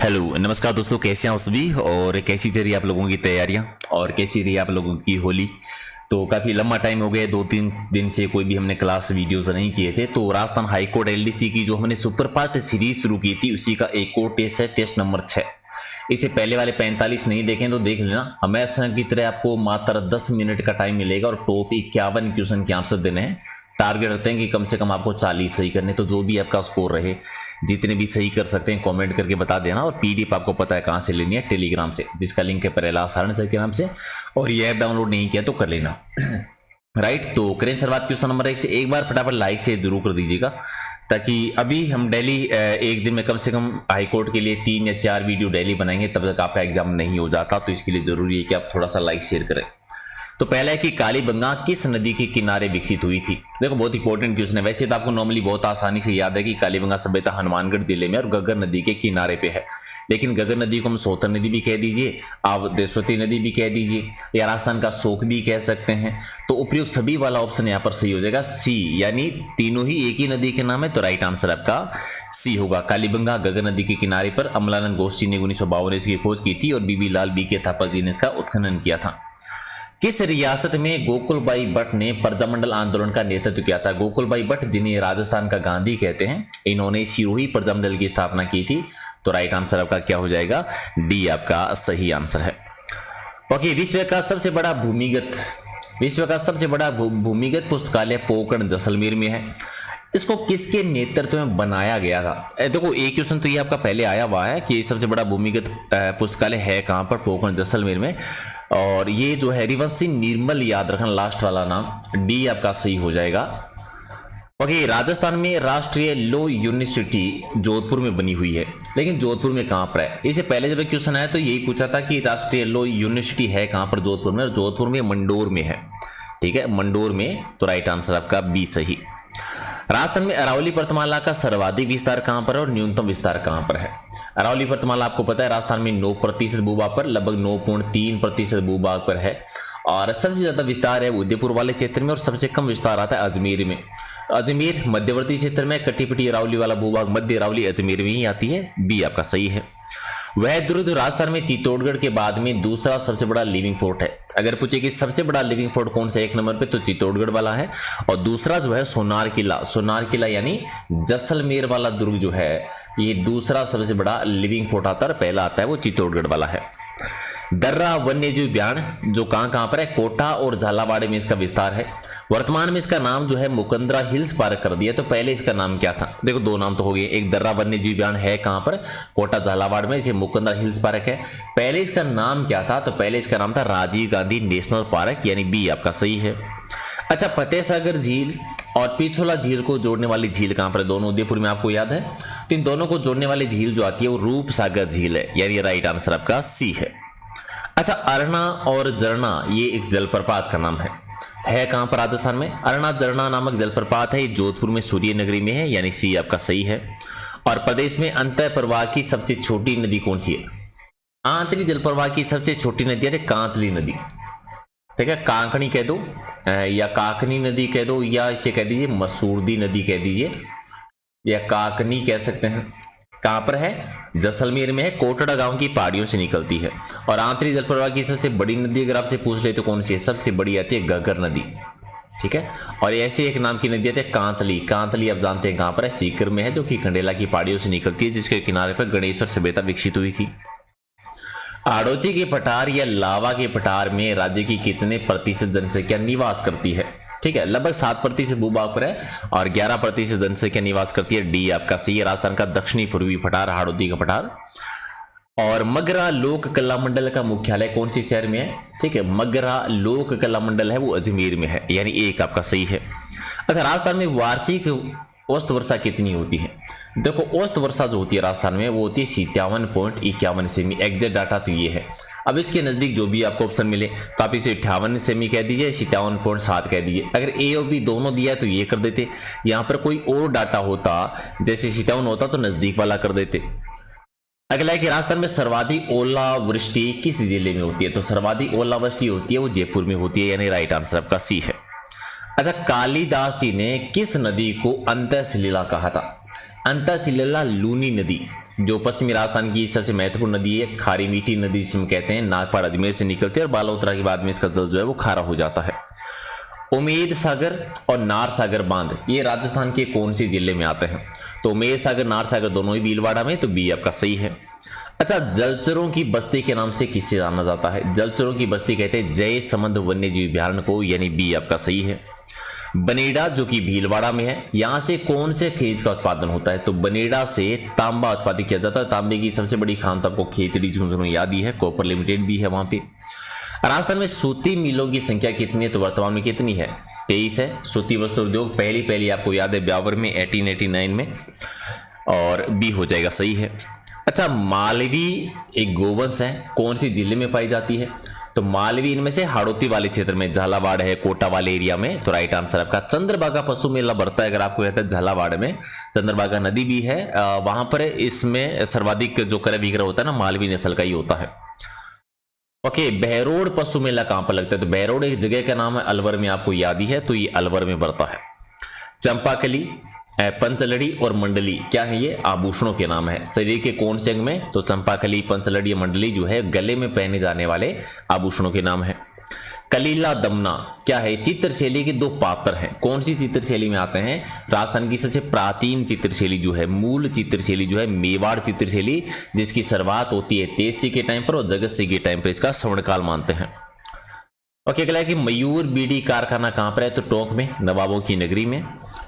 Hello नमस्कार दोस्तों, कैसे हैं आप सभी और कैसी चल रही है आप लोगों की तैयारियां और कैसी रही आप लोगों की होली। तो काफ़ी लंबा टाइम हो गया, 2-3 दिन से कोई भी हमने क्लास वीडियोस नहीं किए थे। तो राजस्थान हाईकोर्ट एलडीसी की जो हमने सुपर फास्ट सीरीज शुरू की थी उसी का एक और टेस्ट है, टेस्ट नंबर 6। इससे पहले वाले 45 नहीं देखें तो देख लेना। हमेशा की तरह आपको मात्र 10 मिनट का टाइम मिलेगा और टॉप 51 क्वेश्चन के आंसर देने हैं। टारगेट रखते हैं कि कम से कम आपको 40 सही करने, तो जो भी आपका स्कोर रहे, जितने भी सही कर सकते हैं कमेंट करके बता देना। और पीडीएफ आपको पता है कहाँ से लेनी है, टेलीग्राम से, जिसका लिंक है प्रहलाद सारण सर के नाम से। और ये ऐप डाउनलोड नहीं किया तो कर लेना। राइट, तो करें शुरुआत क्वेश्चन नंबर 1 से। एक बार फटाफट लाइक से जरूर कर दीजिएगा, ताकि अभी हम डेली एक दिन में कम से कम हाईकोर्ट के लिए 3 या 4 वीडियो डेली बनाएंगे, तब तक आपका एग्जाम नहीं हो जाता। तो इसके लिए जरूरी है कि आप थोड़ा सा लाइक शेयर करें। तो पहला है कि कालीबंगा किस नदी के किनारे विकसित हुई थी। देखो बहुत इंपॉर्टेंट क्वेश्चन है। वैसे तो आपको नॉर्मली बहुत आसानी से याद है कि कालीबंगा सभ्यता हनुमानगढ़ जिले में और गग्गर नदी के किनारे पे है। लेकिन गग्गर नदी को हम सोतर नदी भी कह दीजिए, आप देशवती नदी भी कह दीजिए, या राजस्थान का शोक भी कह सकते हैं। तो उपयुक्त सभी वाला ऑप्शन यहाँ पर सही हो जाएगा, सी, यानी तीनों ही एक ही नदी के नाम है। तो राइट आंसर आपका सी होगा। कालीबंगा गग्गर नदी के किनारे पर अमलानंद गोस्वामी ने 1952 में इसकी खोज की थी और बीबी लाल बी के थापर जी ने इसका उत्खनन किया था। किस रियासत में गोकुलबाई भट्ट ने प्रजामंडल आंदोलन का नेतृत्व किया था। गोकुलबाई भट्ट, जिन्हें राजस्थान का गांधी कहते हैं, इन्होंने सिरोही प्रजामंडल की स्थापना की थी। तो राइट आंसर आपका क्या हो जाएगा, डी आपका सही आंसर है। ओके, विश्व का सबसे बड़ा भूमिगत पुस्तकालय पोकरण जैसलमेर में है। इसको किसके नेतृत्व में बनाया गया था। देखो एक क्वेश्चन तो ये आपका पहले आया हुआ है कि सबसे बड़ा भूमिगत पुस्तकालय है कहां पर, पोकरण जैसलमेर में। और ये जो है हरिवंश सिंह निर्मल, याद रखना लास्ट वाला नाम, डी आपका सही हो जाएगा। ओके, राजस्थान में राष्ट्रीय लॉ यूनिवर्सिटी जोधपुर में बनी हुई है, लेकिन जोधपुर में कहां पर है। इससे पहले जब क्वेश्चन आया तो यही पूछा था कि राष्ट्रीय लॉ यूनिवर्सिटी है कहां पर, जोधपुर में, और जोधपुर में मंडोर में है। ठीक है, मंडोर में। तो राइट आंसर आपका बी सही। राजस्थान में अरावली पर्वतमाला का सर्वाधिक विस्तार कहां पर है और न्यूनतम विस्तार कहां पर है। अरावली पर्वतमाला आपको पता है राजस्थान में 9% भूभाग पर, लगभग 9.3% भूभाग पर है। और सबसे ज्यादा विस्तार है उदयपुर वाले क्षेत्र में, और सबसे कम विस्तार आता है अजमेर में। अजमेर मध्यवर्ती क्षेत्र में, कटीपटी अरावली वाला भूभाग मध्य अरावली अजमेर में ही आती है। बी आपका सही है। वह दुर्ग राजस्थान में चित्तौड़गढ़ के बाद में दूसरा सबसे बड़ा लिविंग फोर्ट है। अगर पूछे कि सबसे बड़ा लिविंग फोर्ट कौन सा, 1 नंबर पे, तो चित्तौड़गढ़ वाला है। और दूसरा जो है सोनार किला यानी जैसलमेर वाला दुर्ग जो है, ये दूसरा सबसे बड़ा लिविंग फोर्ट आता है। पहला आता है वो चित्तौड़गढ़ वाला है। दर्रा वन्यजीव उद्यान जो कहां पर है, कोटा और झालावाड़ में इसका विस्तार है। वर्तमान में इसका नाम जो है मुकंदरा हिल्स पार्क कर दिया। तो पहले इसका नाम क्या था, देखो 2 नाम तो हो गए। एक दर्रा वन्यजीव उद्यान है कहां पर, कोटा झालावाड़ में, इसे मुकंदरा हिल्स पार्क है। पहले इसका नाम क्या था, तो पहले इसका नाम था राजीव गांधी नेशनल पार्क, यानी बी आपका सही है। अच्छा, फतेह सागर झील और पिछोला झील को जोड़ने वाली झील कहां पर है, दोनों उदयपुर में, आपको याद है। तो इन दोनों को जोड़ने वाली झील जो आती है वो रूप सागर झील है, यानी राइट आंसर आपका सी है। अच्छा, अरना और जरना ये एक जलप्रपात का नाम है कहां पर, राजस्थान में। अरना जरना नामक जलप्रपात है, जोधपुर में सूर्य नगरी में है, यानी सी आपका सही है। और प्रदेश में अंतर प्रवाह की सबसे छोटी नदी कौन सी है। आंतरिक जल प्रवाह की सबसे छोटी नदी है कांतली नदी। ठीक है, कांकणी कह दो या काकनी नदी कह दो, या इसे कह दीजिए मसूरदी नदी कह दीजिए, या काकनी कह सकते हैं। कहां पर है, जैसलमेर में है, कोटड़ा गांव की पहाड़ियों से निकलती है। और आंतरिक जल प्रवाह की सबसे बड़ी नदी अगर आपसे पूछ ले तो कौन सी है, सबसे बड़ी आती है गग्गर नदी। ठीक है, और ऐसे एक नाम की नदी आती है कांतली। कांतली आप जानते हैं कहां पर है, सीकर में है, जो कि खंडेला की पहाड़ियों से निकलती है, जिसके किनारे पर गणेश्वर सभ्यता विकसित हुई थी। आड़ोती के पठार या लावा के पठार में राज्य की कितने प्रतिशत जनसंख्या निवास करती है। ठीक है, लगभग 7% भूभाग पर है और 11% जनसंख्या निवास करती है। डी आपका सही है। राजस्थान का दक्षिणी पूर्वी पठार हाड़ौती का पठार। और मगरा लोक कला मंडल का मुख्यालय कौन से शहर में है। ठीक है, मगरा लोक कला मंडल है वो अजमेर में है, यानी एक आपका सही है। अच्छा, राजस्थान में वार्षिक औसत वर्षा कितनी होती है। देखो औसत वर्षा जो होती है राजस्थान में वो होती है 57.51 सेमी। एग्जैक्ट डाटा तो ये है। अब इसके नजदीक जो भी आपको ऑप्शन मिले तो आप इसे 58 सेमी कह दीजिए, 57.7 कह दीजिए। अगर ए और बी दोनों दिया है तो ये कर देते। यहाँ पर कोई और डाटा होता, जैसे 57 होता तो नजदीक वाला कर देते। अगला है कि राजस्थान में सर्वाधिक ओलावृष्टि किस जिले में होती है। तो सर्वाधिक ओलावृष्टि होती है वो जयपुर में होती है, यानी राइट आंसर आपका सी है। अच्छा, कालिदास जी ने किस नदी को अंतःसलिला कहा था। अंतःसलिला लूनी नदी, जो पश्चिमी राजस्थान की सबसे महत्वपूर्ण नदी है, खारी मीठी नदी जिसे हम कहते हैं, नागपाड़ अजमेर से निकलती है और बालोतरा के बाद में इसका जल जो है वो खारा हो जाता है। उमेद सागर और नार सागर बांध ये राजस्थान के कौन से जिले में आते हैं? तो उमेद सागर, नार सागर दोनों ही भीलवाड़ा में, तो बी आपका सही है। अच्छा, जलचरों की बस्ती के नाम से किसे जाना जाता है? जलचरों की बस्ती कहते हैं जय समंद वन्य जीव अभ्यारण्य को, यानी बी आपका सही है। बनेड़ा जो कि भीलवाड़ा में है, यहां से कौन से खनिज का उत्पादन होता है? तो बनेड़ा से तांबा उत्पादित किया जाता है। तांबे की सबसे बड़ी खान तो आपको खेतड़ी झुंझुनू याद ही है, कॉपर लिमिटेड भी है वहां पे। राजस्थान में सूती मिलों की संख्या कितनी है? तो वर्तमान में कितनी है? 23 है। सूती वस्त्र उद्योग पहली आपको याद है ब्यावर में 1889 में, और बी हो जाएगा सही है। अच्छा, मालवी एक गोवंश है, कौन सी जिले में पाई जाती है? तो मालवी इनमें से हाड़ौती वाले क्षेत्र में, झालावाड़ है, कोटा वाले एरिया में, तो राइट आंसर आपका। चंद्रभागा पशु मेला बढ़ता है, अगर आपको कहता है झालावाड़ में चंद्रभागा नदी भी है, वहां पर इसमें सर्वाधिक जो क्रय विक्रय होता है ना, मालवी नस्ल का ही होता है। ओके, बहरोड पशु मेला कहां पर लगता है? तो बहरोड एक जगह का नाम है, अलवर में, आपको याद ही है, तो ये अलवर में बढ़ता है। चंपाकली, पंचलड़ी और मंडली क्या है? ये आभूषणों के नाम है। शरीर के कौन से अंग में? तो चंपाकली, पंचलड़ी या मंडली जो है गले में पहने जाने वाले आभूषणों के नाम है। कलीला दमना क्या है? चित्रशैली के दो पात्र हैं, कौन सी चित्रशैली में आते हैं? राजस्थान की सबसे प्राचीन चित्रशैली जो है, मूल चित्रशैली जो है मेवाड़ चित्रशैली, जिसकी शुरुआत होती है तेज सिंह के टाइम पर और जगत सिंह के टाइम पर इसका स्वर्णकाल मानते हैं। ओके, अगला है कि मयूर बीड़ी कारखाना कहां पर है? तो टोंक में, नवाबों की नगरी में।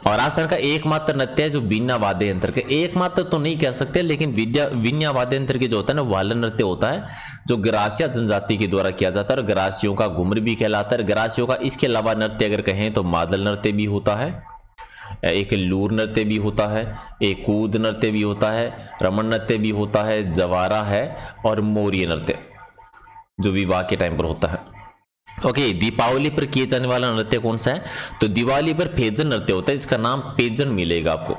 और राजस्थान का एकमात्र नृत्य है जो बिना वाद्य यंत्र के, एकमात्र तो नहीं कह सकते, लेकिन बिना वाद्य यंत्र के जो होता है ना, वाल नृत्य होता है, जो ग्रासिया जनजाति के द्वारा किया जाता है, और ग्रासियों का घुमर भी कहलाता है। ग्रासियों का इसके अलावा नृत्य अगर कहें तो मादल नृत्य भी होता है, एक लूर नृत्य भी होता है, एक कूद नृत्य भी होता है, रमन नृत्य भी होता है, जवारा है, और मौर्य नृत्य जो विवाह के टाइम पर होता है। ओके, दीपावली पर किए जाने वाला नृत्य कौन सा है? तो दिवाली पर पेजन नृत्य होता है, इसका नाम पेजन मिलेगा आपको,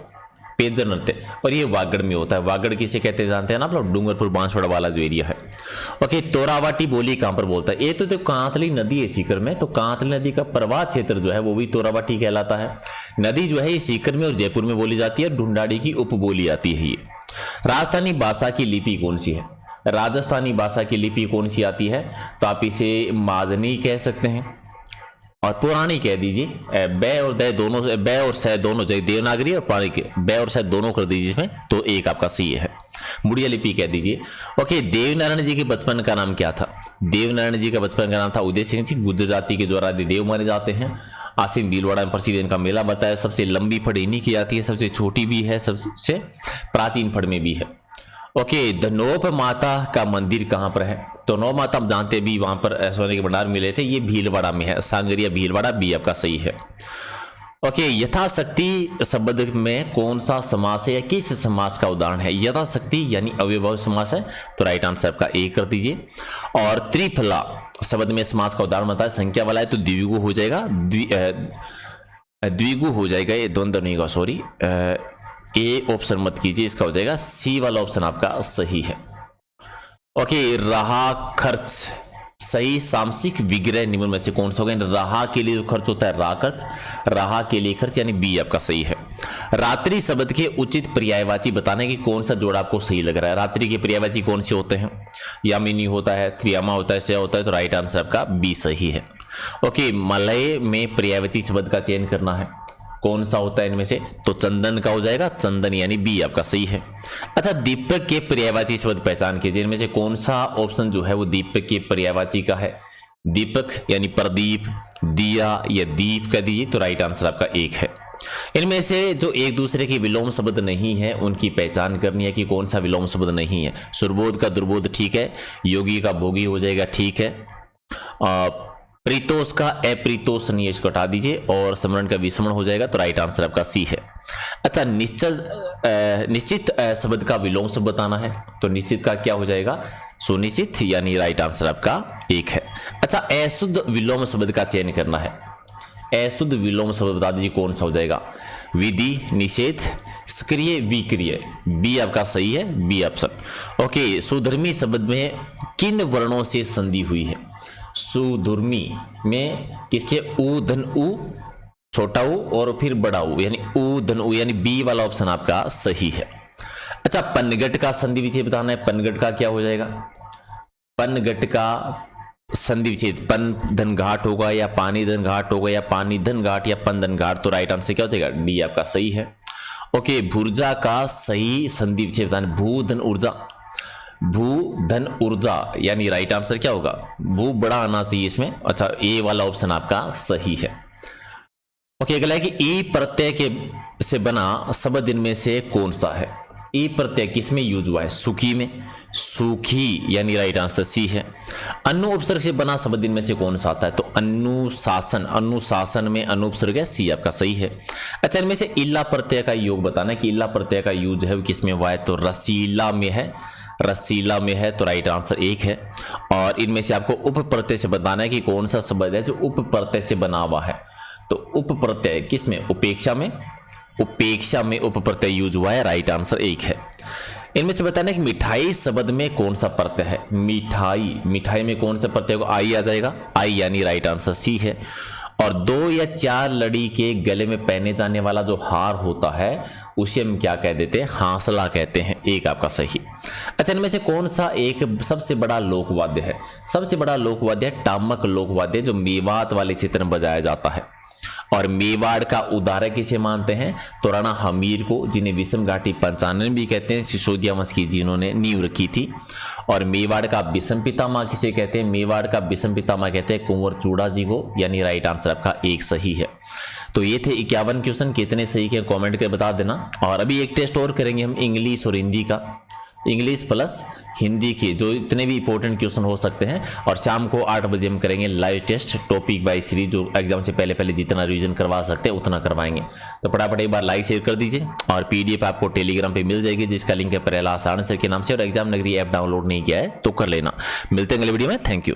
पेजन नृत्य, और ये वागड़ में होता है। वागड़ किसे कहते हैं जानते हैं ना आप लोग? डूंगरपुर बांसवाड़ा वाला जो एरिया है। ओके, तोरावाटी बोली कहां पर बोलता है? ये तो कांतली नदी है सीकर में, तो कांतली नदी का प्रवाह क्षेत्र जो है वो भी तोरावाटी कहलाता है। नदी जो है ये सीकर में और जयपुर में बोली जाती है, ढूंढाड़ी की उपबोली आती है ये। राजस्थानी भाषा की लिपि कौन सी है? राजस्थानी भाषा की लिपि कौन सी आती है? तो आप इसे मादनी कह सकते हैं और पुरानी कह दीजिए। बै और दय दोनों, बै और सह दोनों, जय देवनागरी और पुरानी के बै और सह दोनों कर दीजिए इसमें, तो एक आपका सही है, मुड़िया लिपि कह दीजिए। ओके, देवनारायण जी के बचपन का नाम क्या था? देवनारायण जी का बचपन का नाम था उदय सिंह जी। गुर्जर जाति के द्वारा देव माने जाते हैं। आसिन भीलवाड़ा में प्रसिद्ध इनका मेला बताया। सबसे लंबी फड़ इन्हीं की आती है, सबसे छोटी भी है, सबसे प्राचीन फड़ में भी है। ओके, धनोप माता का मंदिर कहां पर है? तो नौ माता आप जानते भी, वहां पर सोने के भंडार मिले थे, ये भीलवाड़ा में है, सांगरिया भीलवाड़ा, बी आपका सही है। ओके, यथाशक्ति शब्द में कौन सा समास है या किस समास का उदाहरण है? यथाशक्ति यानी अव्ययभाव समास है, तो राइट आंसर आपका ए कर दीजिए। और त्रिफला शब्द में समास का उदाहरण बताया, संख्या वाला है तो द्विगु हो जाएगा, द्विगु हो जाएगा, ये द्वंद्व नहीं होगा, सॉरी, ए ऑप्शन मत कीजिए, इसका हो जाएगा सी वाला ऑप्शन आपका सही है। ओके, रहा खर्च सही सामसिक विग्रह निम्न में से कौन सा होगा? रहा के लिए जो खर्च होता है रहा खर्च, रहा के लिए खर्च, यानी बी आपका सही है। रात्रि शब्द के उचित पर्यायवाची बताने की कौन सा जोड़ आपको सही लग रहा है? रात्रि के पर्यायवाची कौन से होते हैं? यामिनी होता है, त्रियामा होता है, से होता है, तो राइट आंसर आपका बी सही है। ओके, मलय में पर्यायवाची शब्द का चयन करना है, कौन सा होता है इनमें से? तो चंदन का हो जाएगा, चंदन, यानी बी आपका सही है। अच्छा, दीपक के पर्यायवाची शब्द पहचान कीजिए, इनमें से कौन सा ऑप्शन जो है वो दीपक के पर्यायवाची का है? दीपक यानी प्रदीप, दिया या दीप कह दीजिए, तो राइट आंसर आपका एक है। इनमें से जो एक दूसरे के विलोम शब्द नहीं है उनकी पहचान करनी है कि कौन सा विलोम शब्द नहीं है। सुरबोध का दुर्बोध ठीक है, योगी का भोगी हो जाएगा, ठीक है। प्रीतोष का अप्रीतोष नहीं, इसको हटा दीजिए, और समरण का विस्मरण हो जाएगा, तो राइट आंसर आपका सी है। अच्छा, निश्चित शब्द का विलोम शब्द बताना है, तो निश्चित का क्या हो जाएगा? सुनिश्चित, यानी राइट आंसर आपका एक है। अच्छा, अशुद्ध विलोम शब्द का चयन करना है, अशुद्ध विलोम शब्द बता दीजिए कौन सा हो जाएगा? विधि, निषेध, सक्रिय, विक्रिय, बी आपका सही है, बी ऑप्शन। ओके, सुधर्मी शब्द में किन वर्णों से संधि हुई है? सुधुर्मी में किसके? उ धन उ, छोटा उ और फिर बड़ा उ, यानी उ धन उ, यानी बी वाला ऑप्शन आपका सही है। अच्छा, पनघट का संधि विच्छेद बताना है। पनघट का क्या हो जाएगा? पनघट का संधि विच्छेद पन धन घाट होगा या पानी धन घाट होगा या पानी धन घाट या पन धन घाट, तो राइट आंसर क्या हो जाएगा? डी आपका सही है। ओके, भुर्जा का सही संधि विच्छेद बताना। भू धन ऊर्जा, भू धन ऊर्जा यानी राइट आंसर क्या होगा? भू बड़ा आना चाहिए इसमें। अच्छा, ए वाला ऑप्शन आपका सही है। ओके, अगला है कि ई प्रत्यय के से बना शब्द इनमें से कौन सा है? ई प्रत्यय किसमें यूज हुआ है? सुखी में, सूखी यानी राइट आंसर सी है। अनु उपसर्ग से बना शब्द इनमें से कौन सा आता है? तो अनुशासन, अनुशासन में अनु उपसर्ग है, सी आपका सही है। अच्छा, इनमें से इल्ला प्रत्यय का योग बताना है कि इल्ला प्रत्यय का यूज है वो किसमें हुआ है? तो रसीला में है, रसीला में है, तो राइट आंसर एक है। और इनमें से आपको उप प्रत्यय से बताना है कि कौन सा शब्द है जो उप प्रत्यय से बना हुआ है। तो उप प्रत्यय किसमें? उपेक्षा में, उपेक्षा में उप प्रत्यय यूज हुआ है, राइट आंसर एक है। इनमें से बताना है कि मिठाई शब्द में कौन सा प्रत्यय है? मिठाई, मिठाई में कौन सा प्रत्यय को? आई आ जाएगा, आई यानी राइट आंसर सी है। और 2 या 4 लड़ी के गले में पहने जाने वाला जो हार होता है उसे हम क्या कह देते हैं? हांसला कहते हैं, एक आपका सही। अच्छा, इनमें से कौन सा एक सबसे बड़ा लोकवाद्य है? सबसे बड़ा लोकवाद्य है टामक लोकवाद्य, जो मेवात वाले क्षेत्र में बजाया जाता है। और मेवाड़ का उदाहरण किसे मानते हैं? तो राणा हमीर को, जिन्हें विषम घाटी पंचानन भी कहते हैं, सिसोदिया वंश की जिन्होंने नींव रखी थी। और मेवाड़ का विषम पितामह किसे कहते हैं? मेवाड़ का विषम पितामह कहते हैं कुंवर चूड़ा जी को, यानी राइट आंसर आपका एक सही है। तो ये थे 51 क्वेश्चन, कितने सही के कमेंट करके बता देना। और अभी एक टेस्ट और करेंगे हम इंग्लिश और हिंदी का, इंग्लिश प्लस हिंदी के जो इतने भी इंपॉर्टेंट क्वेश्चन हो सकते हैं। और शाम को 8 बजे हम करेंगे live test, topic wise series, जो एग्जाम से पहले पहले जितना रिवीजन करवा सकते हैं उतना करवाएंगे। तो फटाफट एक बार लाइक शेयर कर दीजिए। और पीडीएफ आपको टेलीग्राम पे मिल जाएगी, जिसका लिंक है प्रहलाद सर के नाम से। और एग्जाम नगरी ऐप डाउनलोड नहीं किया है तो कर लेना। मिलते हैं अगले वीडियो में, थैंक यू।